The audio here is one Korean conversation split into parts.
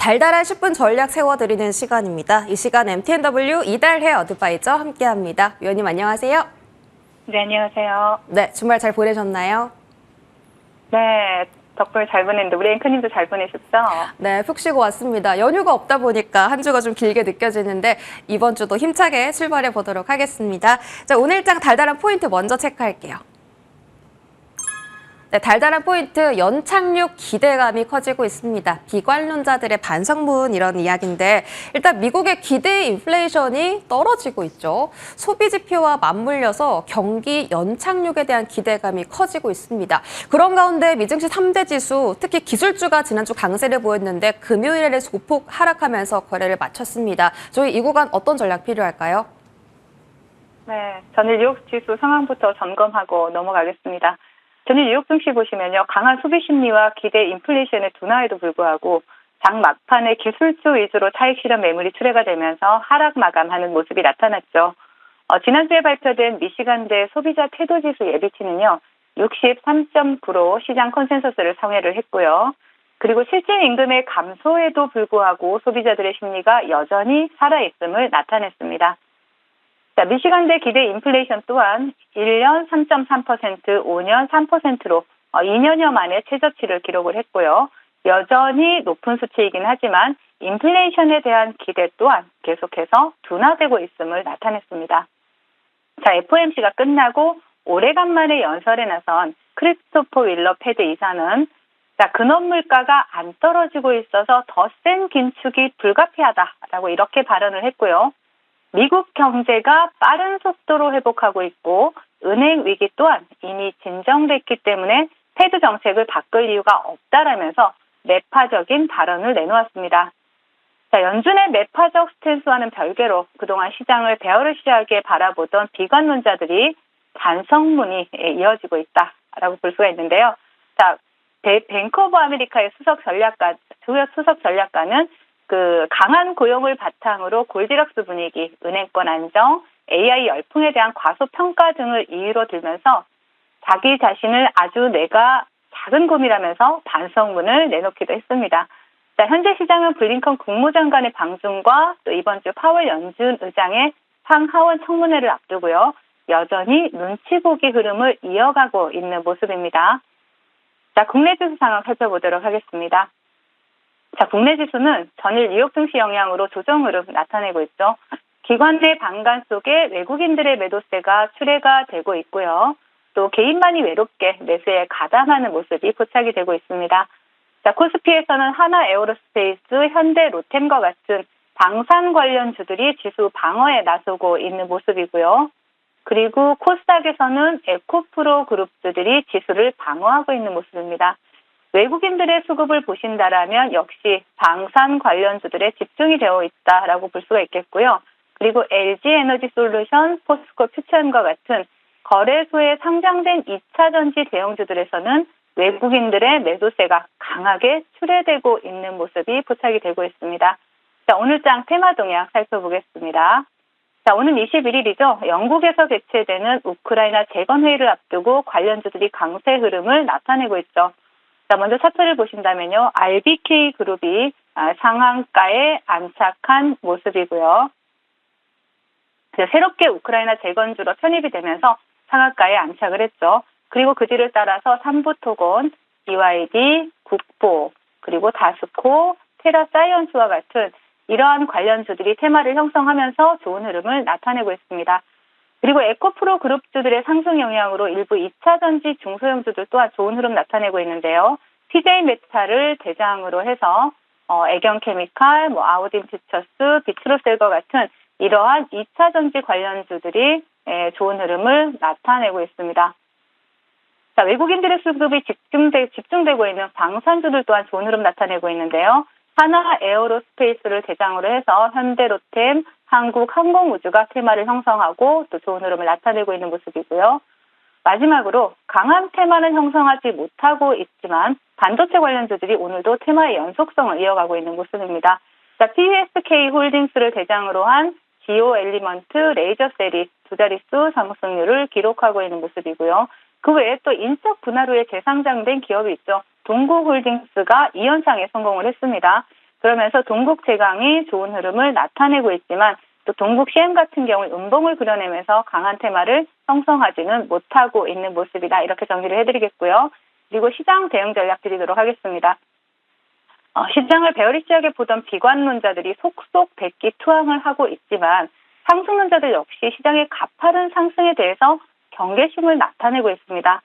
달달한 10분 전략 세워드리는 시간입니다. 이 시간 MTNW 이달해 어드바이저 함께합니다. 위원님 안녕하세요. 네, 안녕하세요. 네, 주말 잘 보내셨나요? 네, 덕분에 잘 보냈는데 우리 앵커님도 잘 보내셨죠? 네, 푹 쉬고 왔습니다. 연휴가 없다 보니까 한 주가 좀 길게 느껴지는데 이번 주도 힘차게 출발해 보도록 하겠습니다. 자, 오늘장 달달한 포인트 먼저 체크할게요. 네, 달달한 포인트, 연착륙 기대감이 커지고 있습니다. 비관론자들의 반성문 이런 이야기인데 일단 미국의 기대 인플레이션이 떨어지고 있죠. 소비 지표와 맞물려서 경기 연착륙에 대한 기대감이 커지고 있습니다. 그런 가운데 미증시 3대 지수, 특히 기술주가 지난주 강세를 보였는데 금요일에 소폭 하락하면서 거래를 마쳤습니다. 저희 이 구간 어떤 전략 필요할까요? 네, 전일 뉴욕 지수 상황부터 점검하고 넘어가겠습니다. 전일 뉴욕 증시 보시면요, 강한 소비 심리와 기대 인플레이션의 둔화에도 불구하고 장 막판에 기술주 위주로 차익 실현 매물이 출회가 되면서 하락 마감하는 모습이 나타났죠. 지난주에 발표된 미시간대 소비자 태도지수 예비치는요, 63.9로 시장 컨센서스를 상회를 했고요. 그리고 실질 임금의 감소에도 불구하고 소비자들의 심리가 여전히 살아있음을 나타냈습니다. 자, 미시간대 기대 인플레이션 또한 1년 3.3%, 5년 3%로 2년여 만에 최저치를 기록을 했고요. 여전히 높은 수치이긴 하지만 인플레이션에 대한 기대 또한 계속해서 둔화되고 있음을 나타냈습니다. 자, FOMC가 끝나고 오래간만에 연설에 나선 크리스토퍼 윌러 패드 이사는 자, 근원 물가가 안 떨어지고 있어서 더 센 긴축이 불가피하다라고 이렇게 발언을 했고요. 미국 경제가 빠른 속도로 회복하고 있고 은행 위기 또한 이미 진정됐기 때문에 패드 정책을 바꿀 이유가 없다라면서 매파적인 발언을 내놓았습니다. 자, 연준의 매파적 스탠스와는 별개로 그동안 시장을 베어르시하게 바라보던 비관론자들이 반성문이 이어지고 있다라고 볼 수가 있는데요. 자, 뱅크 오브 아메리카의 수석 전략가는 그 강한 고용을 바탕으로 골디락스 분위기, 은행권 안정, AI 열풍에 대한 과소평가 등을 이유로 들면서 자기 자신을 아주 내가 작은 곰이라면서 반성문을 내놓기도 했습니다. 자, 현재 시장은 블링컨 국무장관의 방중과 또 이번 주 파월 연준 의장의 상하원 청문회를 앞두고요. 여전히 눈치 보기 흐름을 이어가고 있는 모습입니다. 자, 국내 지수 상황 살펴보도록 하겠습니다. 자, 국내 지수는 전일 뉴욕 증시 영향으로 조정 흐름 나타내고 있죠. 기관 내 방관 속에 외국인들의 매도세가 출회가 되고 있고요. 또 개인만이 외롭게 매수에 가담하는 모습이 포착이 되고 있습니다. 자, 코스피에서는 하나 에어로스페이스, 현대 로템과 같은 방산 관련 주들이 지수 방어에 나서고 있는 모습이고요. 그리고 코스닥에서는 에코프로 그룹주들이 지수를 방어하고 있는 모습입니다. 외국인들의 수급을 보신다라면 역시 방산 관련주들에 집중이 되어 있다라고 볼 수가 있겠고요. 그리고 LG에너지솔루션, 포스코 퓨처과 같은 거래소에 상장된 2차 전지 대형주들에서는 외국인들의 매도세가 강하게 출회되고 있는 모습이 포착이 되고 있습니다. 자, 오늘장 테마 동향 살펴보겠습니다. 자, 오는 21일이죠. 영국에서 개최되는 우크라이나 재건회의를 앞두고 관련주들이 강세 흐름을 나타내고 있죠. 자, 먼저 차트를 보신다면요. RBK 그룹이 상한가에 안착한 모습이고요. 새롭게 우크라이나 재건주로 편입이 되면서 상한가에 안착을 했죠. 그리고 그 뒤를 따라서 삼부토건, BYD, 국보, 그리고 다스코, 테라사이언스와 같은 이러한 관련주들이 테마를 형성하면서 좋은 흐름을 나타내고 있습니다. 그리고 에코프로 그룹주들의 상승 영향으로 일부 2차 전지 중소형주들 또한 좋은 흐름 나타내고 있는데요. TJ메탈을 대장으로 해서 애경케미칼, 아우딘 퓨처스, 비트로셀과 같은 이러한 2차 전지 관련주들이 좋은 흐름을 나타내고 있습니다. 자, 외국인들의 수급이 집중되고 있는 방산주들 또한 좋은 흐름 나타내고 있는데요. 하나 에어로스페이스를 대장으로 해서 현대로템, 한국항공우주가 테마를 형성하고 또 좋은 흐름을 나타내고 있는 모습이고요. 마지막으로 강한 테마는 형성하지 못하고 있지만 반도체 관련주들이 오늘도 테마의 연속성을 이어가고 있는 모습입니다. 자, PSK 홀딩스를 대장으로 한 지오 엘리먼트, 레이저셀이 두 자릿수 상승률을 기록하고 있는 모습이고요. 그 외에 또 인적 분할 후에 재상장된 기업이 있죠. 동구홀딩스가 2연상에 성공을 했습니다. 그러면서 동북 제강이 좋은 흐름을 나타내고 있지만 또 동북 CM 같은 경우 음봉을 그려내면서 강한 테마를 형성하지는 못하고 있는 모습이다. 이렇게 정리를 해드리겠고요. 그리고 시장 대응 전략 드리도록 하겠습니다. 시장을 베어리시하게 보던 비관론자들이 속속 백기 투항을 하고 있지만 상승론자들 역시 시장의 가파른 상승에 대해서 경계심을 나타내고 있습니다.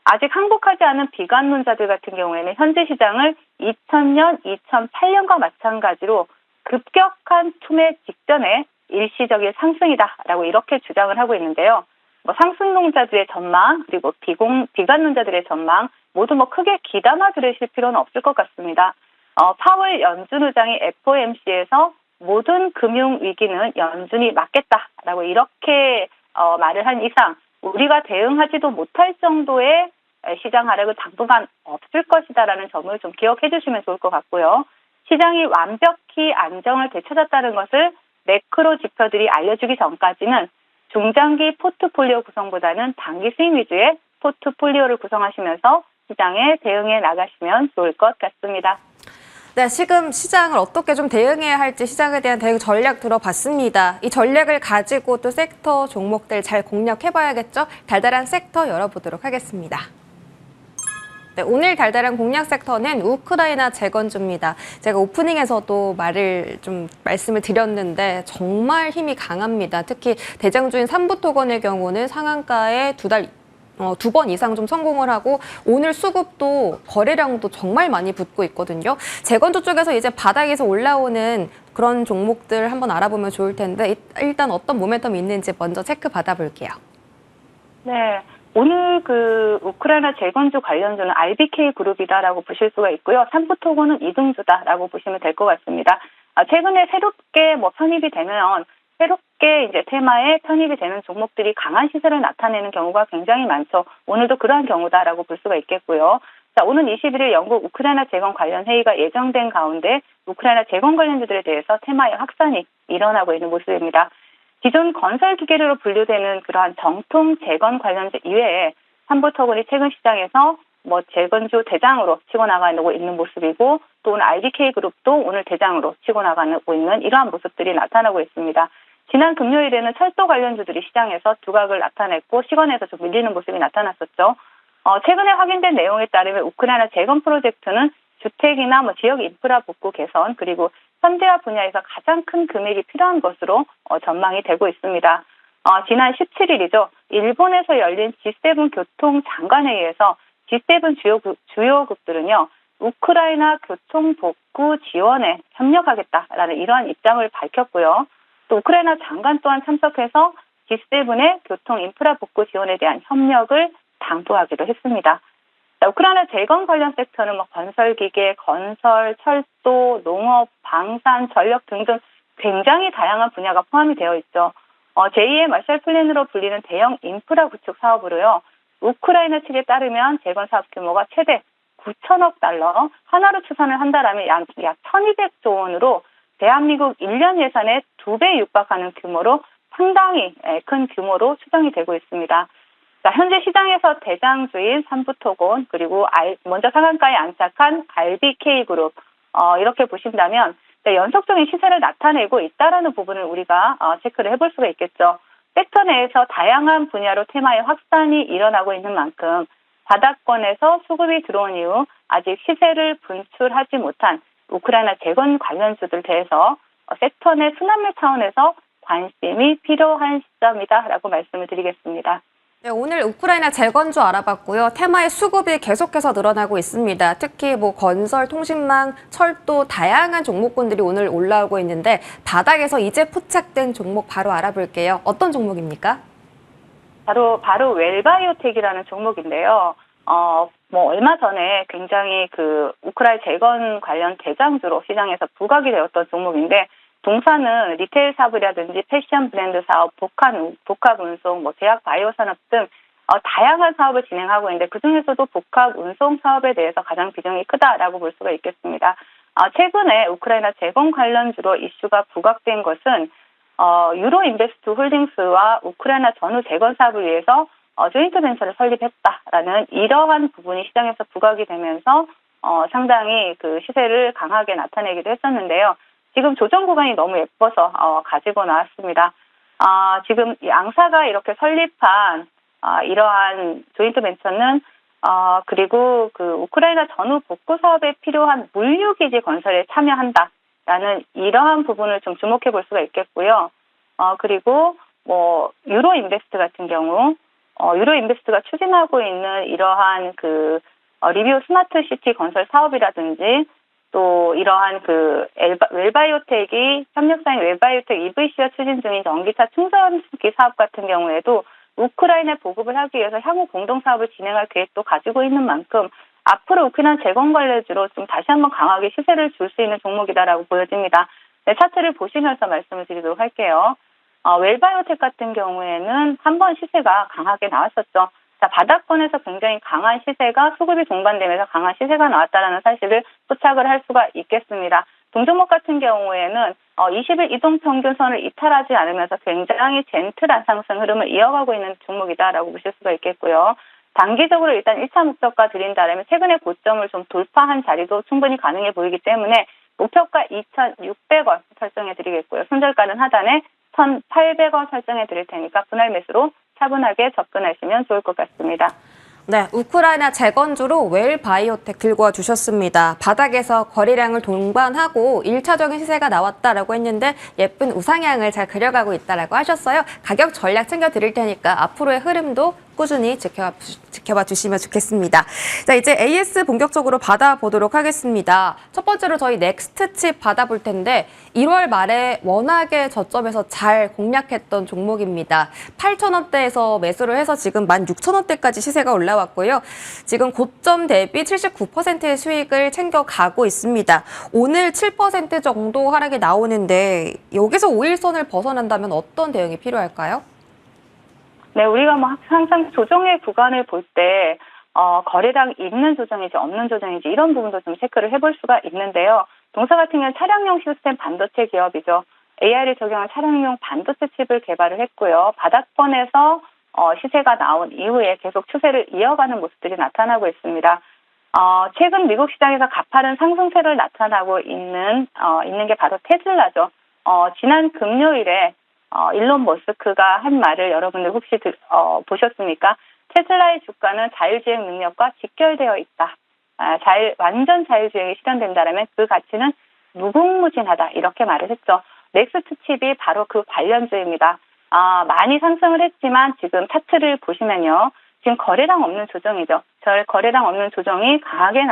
아직 항복하지 않은 비관론자들 같은 경우에는 현재 시장을 2000년, 2008년과 마찬가지로 급격한 투매 직전에 일시적인 상승이다라고 이렇게 주장을 하고 있는데요. 상승론자들의 전망 그리고 비관론자들의 전망 모두 크게 귀담아 들으실 필요는 없을 것 같습니다. 파월 연준 의장이 FOMC에서 모든 금융 위기는 연준이 막겠다라고 이렇게 말을 한 이상 우리가 대응하지도 못할 정도의 시장 하락은 당분간 없을 것이다라는 점을 좀 기억해 주시면 좋을 것 같고요. 시장이 완벽히 안정을 되찾았다는 것을 매크로 지표들이 알려주기 전까지는 중장기 포트폴리오 구성보다는 단기 수익 위주의 포트폴리오를 구성하시면서 시장에 대응해 나가시면 좋을 것 같습니다. 네, 지금 시장을 어떻게 좀 대응해야 할지 시장에 대한 대응 전략 들어봤습니다. 이 전략을 가지고 또 섹터 종목들 잘 공략해봐야겠죠? 달달한 섹터 열어보도록 하겠습니다. 네, 오늘 달달한 공략 섹터는 우크라이나 재건주입니다. 제가 오프닝에서도 말씀을 드렸는데 정말 힘이 강합니다. 특히 대장주인 삼부토건의 경우는 상한가에 두 번 이상 좀 성공을 하고 오늘 수급도 거래량도 정말 많이 붙고 있거든요. 재건주 쪽에서 이제 바닥에서 올라오는 그런 종목들 한번 알아보면 좋을 텐데 일단 어떤 모멘텀이 있는지 먼저 체크 받아볼게요. 네. 오늘 우크라이나 재건주 관련주는 RBK 그룹이다라고 보실 수가 있고요. 삼부토건은 이등주다라고 보시면 될 것 같습니다. 최근에 새롭게 편입이 되면 새롭게 이제 테마에 편입이 되는 종목들이 강한 시세를 나타내는 경우가 굉장히 많죠. 오늘도 그러한 경우다라고 볼 수가 있겠고요. 자, 오는 21일 영국 우크라이나 재건 관련 회의가 예정된 가운데 우크라이나 재건 관련주들에 대해서 테마의 확산이 일어나고 있는 모습입니다. 기존 건설 기계로 분류되는 그러한 정통 재건 관련주 이외에 삼부토건이 최근 시장에서 재건주 대장으로 치고 나가고 있는 모습이고 또 오늘 RBK 그룹도 오늘 대장으로 치고 나가고 있는 이러한 모습들이 나타나고 있습니다. 지난 금요일에는 철도 관련주들이 시장에서 두각을 나타냈고 시간에서 좀 밀리는 모습이 나타났었죠. 최근에 확인된 내용에 따르면 우크라이나 재건 프로젝트는 주택이나 지역 인프라 복구 개선 그리고 현대화 분야에서 가장 큰 금액이 필요한 것으로 전망이 되고 있습니다. 지난 17일이죠. 일본에서 열린 G7 교통장관회의에서 G7 주요국들은요. 우크라이나 교통 복구 지원에 협력하겠다라는 이러한 입장을 밝혔고요. 또 우크라이나 장관 또한 참석해서 G7의 교통 인프라 복구 지원에 대한 협력을 당부하기도 했습니다. 우크라이나 재건 관련 섹터는 건설기계, 건설, 철도, 농업, 방산, 전력 등등 굉장히 다양한 분야가 포함이 되어 있죠. 제2의 마셜 플랜으로 불리는 대형 인프라 구축 사업으로요. 우크라이나 측에 따르면 재건 사업 규모가 최대 9천억 달러, 하나로 추산을 한다라면 약 1,200조 원으로 대한민국 1년 예산의 2배 육박하는 규모로 상당히 큰 규모로 추정이 되고 있습니다. 자, 현재 시장에서 대장주인 삼부토건 그리고 먼저 상한가에 안착한 RBK 그룹 이렇게 보신다면 연속적인 시세를 나타내고 있다라는 부분을 우리가 체크를 해볼 수가 있겠죠. 섹터 내에서 다양한 분야로 테마의 확산이 일어나고 있는 만큼 바닥권에서 수급이 들어온 이후 아직 시세를 분출하지 못한 우크라이나 재건 관련주들 대해서 섹터 내 순환매 차원에서 관심이 필요한 시점이다라고 말씀을 드리겠습니다. 네, 오늘 우크라이나 재건주 알아봤고요. 테마의 수급이 계속해서 늘어나고 있습니다. 특히 건설, 통신망, 철도 다양한 종목군들이 오늘 올라오고 있는데 바닥에서 이제 포착된 종목 바로 알아볼게요. 어떤 종목입니까? 바로 웰바이오텍이라는 종목인데요. 얼마 전에 굉장히 우크라이나 재건 관련 대장주로 시장에서 부각이 되었던 종목인데 동사는 리테일 사업이라든지 패션 브랜드 사업, 복합 운송, 제약 바이오 산업 등 다양한 사업을 진행하고 있는데 그중에서도 복합 운송 사업에 대해서 가장 비중이 크다라고 볼 수가 있겠습니다. 최근에 우크라이나 재건 관련주로 이슈가 부각된 것은 유로인베스트 홀딩스와 우크라이나 전후 재건 사업을 위해서 조인트 벤처를 설립했다라는 이러한 부분이 시장에서 부각이 되면서 상당히 그 시세를 강하게 나타내기도 했었는데요. 지금 조정 구간이 너무 예뻐서 가지고 나왔습니다. 지금 양사가 이렇게 설립한 이러한 조인트 벤처는 그리고 그 우크라이나 전후 복구 사업에 필요한 물류기지 건설에 참여한다라는 이러한 부분을 좀 주목해 볼 수가 있겠고요. 그리고 뭐 유로 인베스트 같은 경우 유로 인베스트가 추진하고 있는 이러한 그 리비오 스마트 시티 건설 사업이라든지 또 이러한 그 웰바이오텍이 협력사인 웰바이오텍 EVC가 추진 중인 전기차 충전기 사업 같은 경우에도 우크라이나 보급을 하기 위해서 향후 공동 사업을 진행할 계획도 가지고 있는 만큼 앞으로 우크라이나 재건 관련주로 좀 다시 한번 강하게 시세를 줄 수 있는 종목이다라고 보여집니다. 네, 차트를 보시면서 말씀을 드리도록 할게요. 웰바이오텍 같은 경우에는 한번 시세가 강하게 나왔었죠. 자, 바닥권에서 굉장히 강한 시세가 수급이 동반되면서 강한 시세가 나왔다는 사실을 포착을 할 수가 있겠습니다. 동종목 같은 경우에는 20일 이동평균선을 이탈하지 않으면서 굉장히 젠틀한 상승 흐름을 이어가고 있는 종목이다라고 보실 수가 있겠고요. 단기적으로 일단 1차 목표가 드린다면 최근의 고점을 좀 돌파한 자리도 충분히 가능해 보이기 때문에 목표가 2,600원 설정해 드리겠고요. 손절가는 하단에 1,800원 설정해 드릴 테니까 분할 매수로 차분하게 접근하시면 좋을 것 같습니다. 네, 우크라이나 재건주로 웰바이오텍 들고 와 주셨습니다. 바닥에서 거래량을 동반하고 1차적인 시세가 나왔다라고 했는데 예쁜 우상향을 잘 그려가고 있다라고 하셨어요. 가격 전략 챙겨드릴 테니까 앞으로의 흐름도 꾸준히 지켜봐 주시면 좋겠습니다. 자, 이제 AS 본격적으로 받아보도록 하겠습니다. 첫 번째로 저희 넥스트칩 받아볼 텐데 1월 말에 워낙에 저점에서 잘 공략했던 종목입니다. 8,000원대에서 매수를 해서 지금 16,000원대까지 시세가 올라왔고요. 지금 고점 대비 79%의 수익을 챙겨가고 있습니다. 오늘 7% 정도 하락이 나오는데 여기서 5일선을 벗어난다면 어떤 대응이 필요할까요? 네, 우리가 뭐 항상 조정의 구간을 볼 때 거래량 있는 조정인지 없는 조정인지 이런 부분도 좀 체크를 해볼 수가 있는데요. 동사 같은 경우는 차량용 시스템 반도체 기업이죠. AI를 적용한 차량용 반도체 칩을 개발을 했고요. 바닥권에서 시세가 나온 이후에 계속 추세를 이어가는 모습들이 나타나고 있습니다. 최근 미국 시장에서 가파른 상승세를 나타나고 있는 게 바로 테슬라죠. 지난 금요일에 일론 머스크가 한 말을 여러분들 혹시 보셨습니까? 테슬라의 주가는 자율주행 능력과 직결되어 있다. 완전 자율주행이 실현된다면 그 가치는 무궁무진하다. 이렇게 말을 했죠. 넥스트 칩이 바로 그 관련주입니다. 많이 상승을 했지만 지금 차트를 보시면요. 지금 거래량 없는 조정이죠. 거래량 없는 조정이 강하게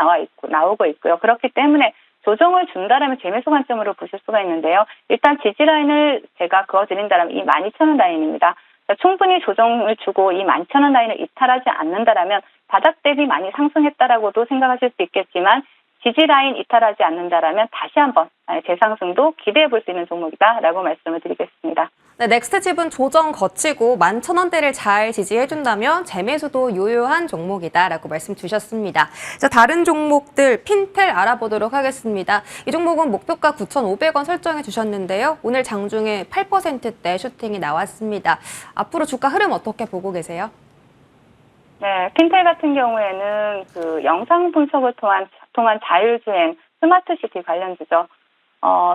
나오고 있고요. 그렇기 때문에 조정을 준다라면 재매수 관점으로 보실 수가 있는데요. 일단 지지라인을 제가 그어드린다면 이 12,000원 라인입니다. 충분히 조정을 주고 이 11,000원 라인을 이탈하지 않는다라면 바닥 대비 많이 상승했다라고도 생각하실 수 있겠지만 지지라인 이탈하지 않는다라면 다시 한번 재상승도 기대해 볼 수 있는 종목이다라고 말씀을 드리겠습니다. 네, 넥스트칩은 조정 거치고 11,000원대를 잘 지지해준다면 재매수도 유효한 종목이다라고 말씀 주셨습니다. 자, 다른 종목들 핀텔 알아보도록 하겠습니다. 이 종목은 목표가 9,500원 설정해 주셨는데요. 오늘 장중에 8%대 슈팅이 나왔습니다. 앞으로 주가 흐름 어떻게 보고 계세요? 네, 핀텔 같은 경우에는 그 영상 분석을 통한 자율주행 스마트시티 관련주죠.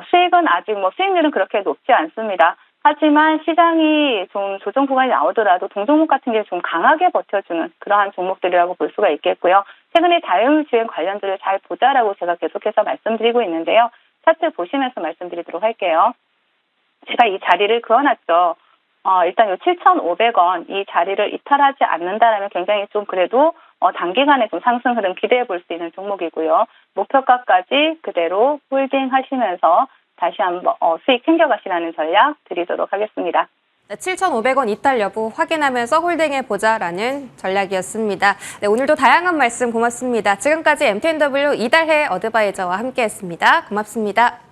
수익은 아직 수익률은 그렇게 높지 않습니다. 하지만 시장이 좀 조정 구간이 나오더라도 동종목 같은 게 좀 강하게 버텨주는 그러한 종목들이라고 볼 수가 있겠고요. 최근에 자율주행 관련주를 잘 보자라고 제가 계속해서 말씀드리고 있는데요. 차트 보시면서 말씀드리도록 할게요. 제가 이 자리를 그어놨죠. 일단 이 7,500원 이 자리를 이탈하지 않는다라면 굉장히 좀 그래도 단기간에 좀 상승 흐름 기대해 볼 수 있는 종목이고요. 목표가까지 그대로 홀딩 하시면서 다시 한번 수익 챙겨가시라는 전략 드리도록 하겠습니다. 네, 7,500원 이탈 여부 확인하면서 홀딩해보자라는 전략이었습니다. 네, 오늘도 다양한 말씀 고맙습니다. 지금까지 MTNW 이달해 어드바이저와 함께했습니다. 고맙습니다.